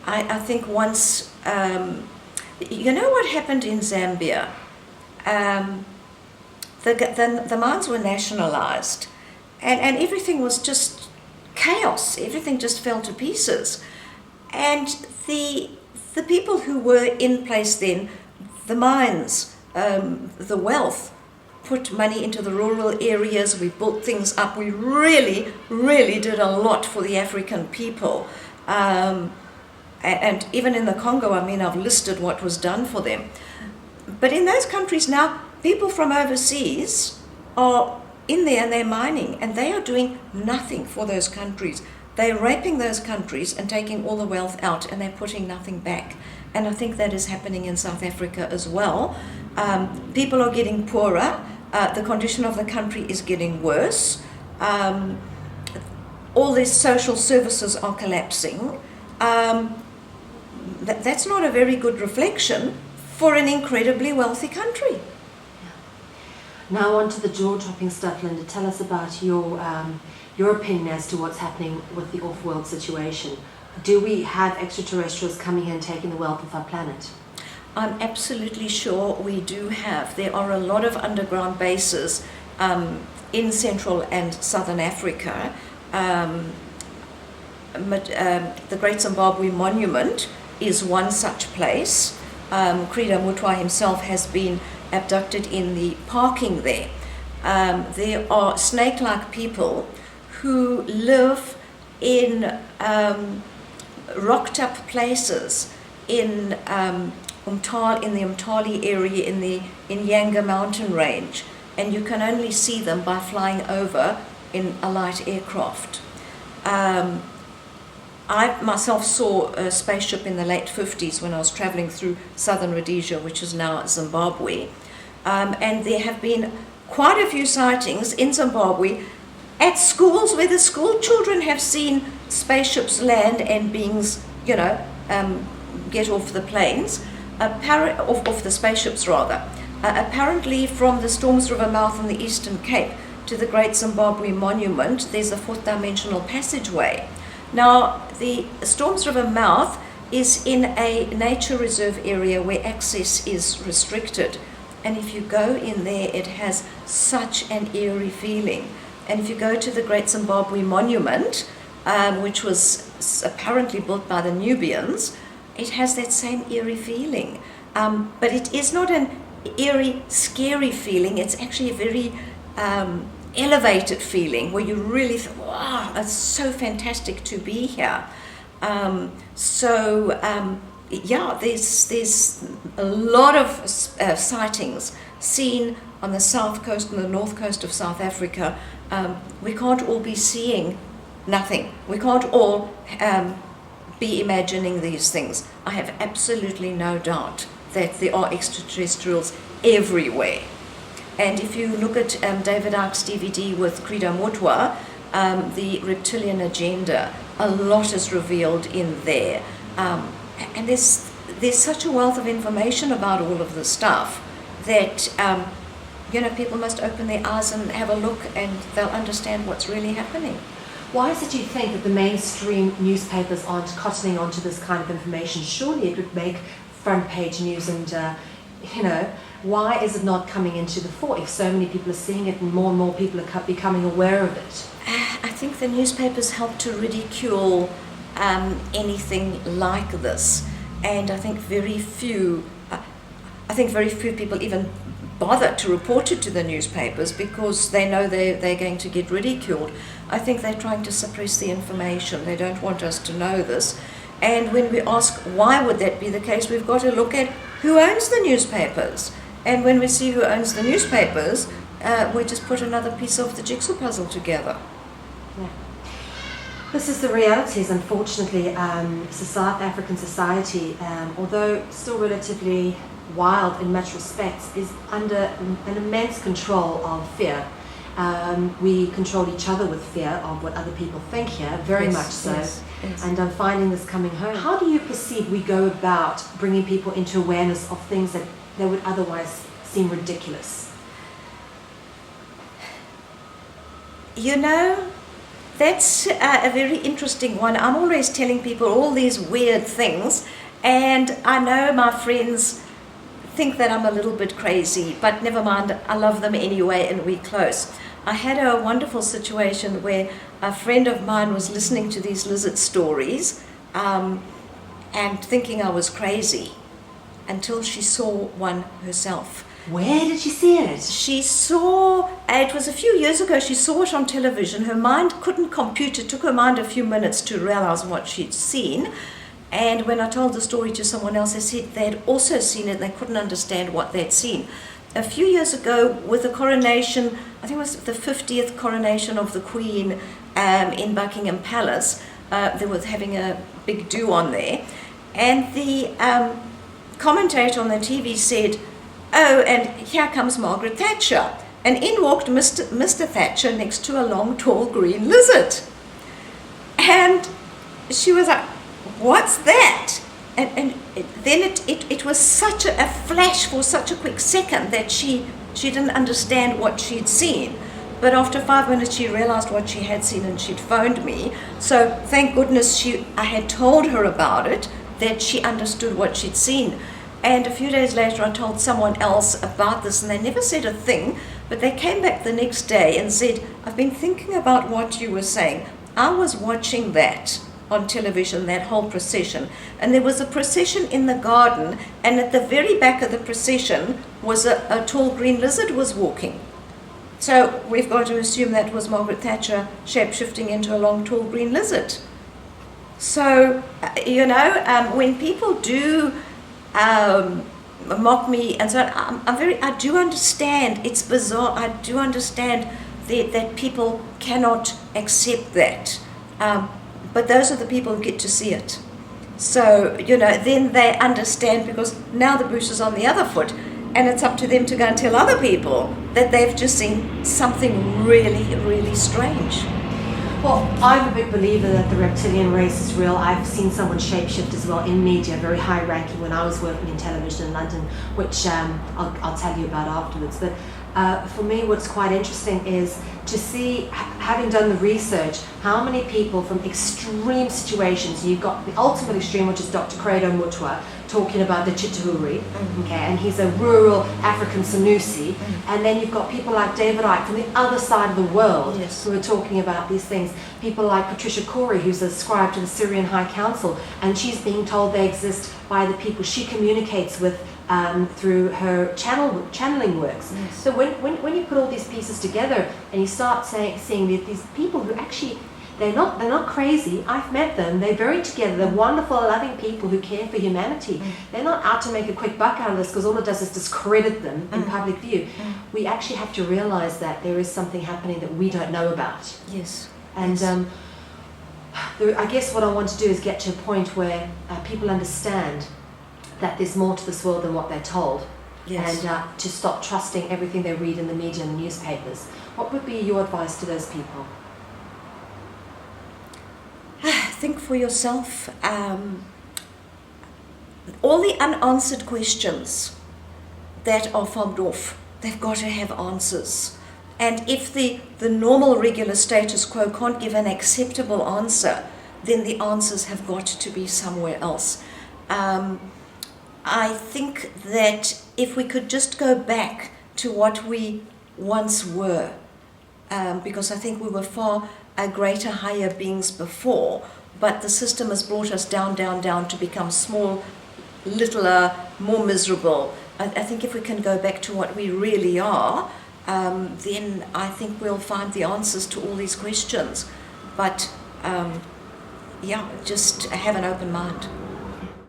I think once, you know what happened in Zambia? The mines were nationalized, and everything was just chaos. Everything just fell to pieces. And the people who were in place then, the mines, the wealth, put money into the rural areas. We built things up. We really, really did a lot for the African people. And even in the Congo, I mean, I've listed what was done for them. But in those countries now, people from overseas are in there and they're mining, and they are doing nothing for those countries. They're raping those countries and taking all the wealth out, and they're putting nothing back. And I think that is happening in South Africa as well. People are getting poorer. The condition of the country is getting worse. All these social services are collapsing. That's not a very good reflection for an incredibly wealthy country. Now on to the jaw-dropping stuff, Linda. Tell us about your opinion as to what's happening with the off-world situation. Do we have extraterrestrials coming here and taking the wealth of our planet? I'm absolutely sure we do have. There are a lot of underground bases in Central and Southern Africa. The Great Zimbabwe Monument is one such place. Credo Mutwa himself has been abducted in the parking there. There are snake-like people who live in rocked-up places in the Umtali area in Yanga mountain range, and you can only see them by flying over in a light aircraft. I myself saw a spaceship in the late 50s when I was traveling through southern Rhodesia, which is now Zimbabwe. And there have been quite a few sightings in Zimbabwe at schools where the school children have seen spaceships land and beings, get off the planes, off the spaceships rather. Apparently from the Storms River mouth in the Eastern Cape to the Great Zimbabwe Monument, there's a fourth dimensional passageway. Now, the Storms River mouth is in a nature reserve area where access is restricted. And if you go in there, it has such an eerie feeling. And if you go to the Great Zimbabwe Monument, which was apparently built by the Nubians, it has that same eerie feeling. But it is not an eerie, scary feeling. It's actually a very elevated feeling where you really think, wow, it's so fantastic to be here. There's a lot of sightings seen on the south coast and the north coast of South Africa. We can't all be seeing nothing. We can't all be imagining these things. I have absolutely no doubt that there are extraterrestrials everywhere. And if you look at David Icke's DVD with Credo Mutwa, the reptilian agenda, a lot is revealed in there. And there's such a wealth of information about all of this stuff that people must open their eyes and have a look, and they'll understand what's really happening. Why is it you think that the mainstream newspapers aren't cottoning onto this kind of information? Surely it would make front page news, and why is it not coming into the fore if so many people are seeing it and more people are becoming aware of it? I think the newspapers help to ridicule anything like this, and I think very few people even bother to report it to the newspapers because they know they're going to get ridiculed. I think they're trying to suppress the information. They don't want us to know this. And when we ask why would that be the case, we've got to look at who owns the newspapers. And when we see who owns the newspapers, we just put another piece of the jigsaw puzzle together. Yeah. This is the realities, unfortunately. South African society, although still relatively wild in much respects, is under an immense control of fear. We control each other with fear of what other people think here, very much so. Yes. And I'm finding this coming home. How do you perceive we go about bringing people into awareness of things that they would otherwise seem ridiculous? That's a very interesting one. I'm always telling people all these weird things, and I know my friends think that I'm a little bit crazy, but never mind, I love them anyway, and we're close. I had a wonderful situation where a friend of mine was listening to these lizard stories and thinking I was crazy until she saw one herself. Where did she see it? She saw, it was a few years ago, she saw it on television. Her mind couldn't compute. It took her mind a few minutes to realize what she'd seen. And when I told the story to someone else, they said they'd also seen it and they couldn't understand what they'd seen. A few years ago, with the coronation, I think it was the 50th coronation of the Queen in Buckingham Palace, they were having a big do on there. And the commentator on the TV said, "Oh, and here comes Margaret Thatcher." And in walked Mr. Thatcher next to a long, tall green lizard. And she was like, "What's that?" And then it was such a flash for such a quick second that she didn't understand what she'd seen. But after 5 minutes, she realized what she had seen and she'd phoned me. So thank goodness I had told her about it, that she understood what she'd seen. And a few days later, I told someone else about this, and they never said a thing, but they came back the next day and said, "I've been thinking about what you were saying. I was watching that on television, that whole procession, and there was a procession in the garden, and at the very back of the procession was a tall green lizard was walking. So we've got to assume that was Margaret Thatcher shape-shifting into a long, tall green lizard." So, when people do mock me and so on, I do understand. It's bizarre. I do understand that people cannot accept that. But those are the people who get to see it. So, then they understand, because now the bush is on the other foot, and it's up to them to go and tell other people that they've just seen something really, really strange. Well, I'm a big believer that the reptilian race is real. I've seen someone shapeshift as well in media, very high ranking, when I was working in television in London, which I'll tell you about afterwards. But for me, what's quite interesting is to see, having done the research, how many people from extreme situations. You've got the ultimate extreme, which is Dr. Credo Mutwa, talking about the Chitahuri, okay, and he's a rural African Sanusi, and then you've got people like David Icke from the other side of the world, yes, who are talking about these things. People like Patricia Corey, who's a scribe to the Syrian High Council, and she's being told they exist by the people she communicates with through her channeling works. Yes. So when you put all these pieces together and you start seeing these people who actually, they're not crazy. I've met them. They're very together. They're wonderful, loving people who care for humanity. They're not out to make a quick buck out of this, because all it does is discredit them in public view. We actually have to realize that there is something happening that we don't know about. Yes. And I guess what I want to do is get to a point where people understand that there's more to this world than what they're told. Yes. And to stop trusting everything they read in the media and the newspapers. What would be your advice to those people? Think for yourself. All the unanswered questions that are fobbed off, they've got to have answers. And if the normal, regular status quo can't give an acceptable answer, then the answers have got to be somewhere else. I think that if we could just go back to what we once were, because I think we were far greater, higher beings before, but the system has brought us down, down, down to become small, littler, more miserable. I think if we can go back to what we really are, then I think we'll find the answers to all these questions. But just have an open mind.